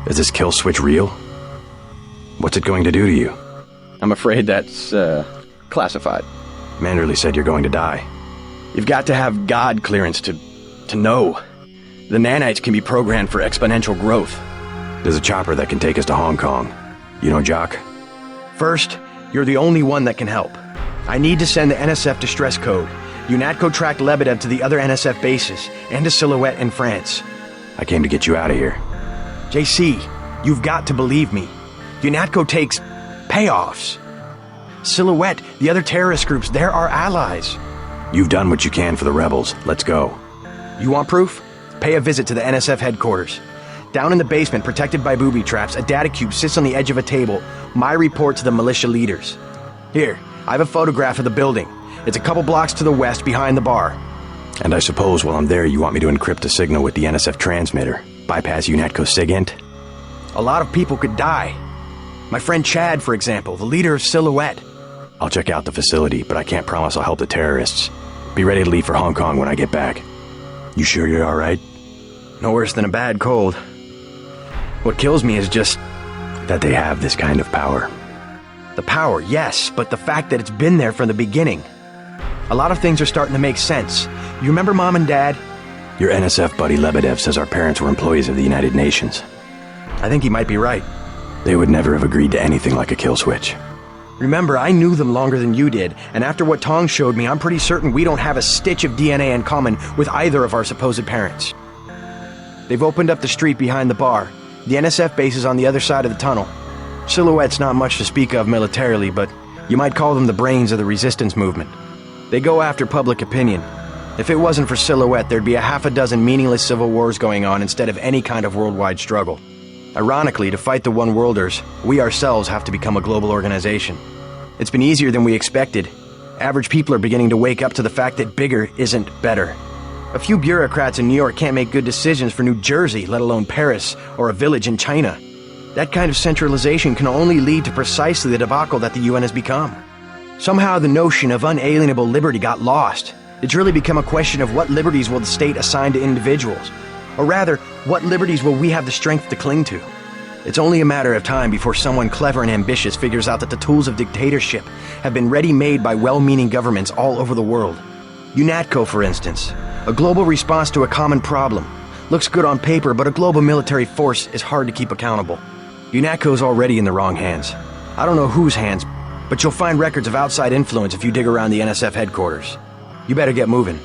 Is this kill switch real? What's it going to do to you? I'm afraid that's, classified. Manderley said you're going to die. You've got to have God clearance to know. The nanites can be programmed for exponential growth. There's a chopper that can take us to Hong Kong. You know Jock? First, you're the only one that can help. I need to send the NSF distress code. UNATCO tracked Lebedev to the other NSF bases, and to Silhouette in France. I came to get you out of here. JC, you've got to believe me. UNATCO takes payoffs. Silhouette, the other terrorist groups, they're our allies. You've done what you can for the rebels. Let's go. You want proof? Pay a visit to the NSF headquarters. Down in the basement, protected by booby traps, a data cube sits on the edge of a table. My report to the militia leaders. Here, I have a photograph of the building. It's a couple blocks to the west, behind the bar. And I suppose while I'm there, you want me to encrypt a signal with the NSF transmitter, bypass UNATCO SIGINT? A lot of people could die. My friend Chad, for example, the leader of Silhouette. I'll check out the facility, but I can't promise I'll help the terrorists. Be ready to leave for Hong Kong when I get back. You sure you're alright? No worse than a bad cold. What kills me is just that they have this kind of power. The power, yes, but the fact that it's been there from the beginning. A lot of things are starting to make sense. You remember Mom and Dad? Your NSF buddy Lebedev says our parents were employees of the United Nations. I think he might be right. They would never have agreed to anything like a kill switch. Remember, I knew them longer than you did, and after what Tong showed me, I'm pretty certain we don't have a stitch of DNA in common with either of our supposed parents. They've opened up the street behind the bar. The NSF base is on the other side of the tunnel. Silhouette's not much to speak of militarily, but you might call them the brains of the resistance movement. They go after public opinion. If it wasn't for Silhouette, there'd be a half a dozen meaningless civil wars going on instead of any kind of worldwide struggle. Ironically, to fight the One-Worlders, we ourselves have to become a global organization. It's been easier than we expected. Average people are beginning to wake up to the fact that bigger isn't better. A few bureaucrats in New York can't make good decisions for New Jersey, let alone Paris or a village in China. That kind of centralization can only lead to precisely the debacle that the UN has become. Somehow the notion of unalienable liberty got lost. It's really become a question of what liberties will the state assign to individuals? Or rather, what liberties will we have the strength to cling to? It's only a matter of time before someone clever and ambitious figures out that the tools of dictatorship have been ready-made by well-meaning governments all over the world. UNATCO, for instance, a global response to a common problem. Looks good on paper, but a global military force is hard to keep accountable. UNATCO's already in the wrong hands. I don't know whose hands, but you'll find records of outside influence if you dig around the NSF headquarters. You better get moving.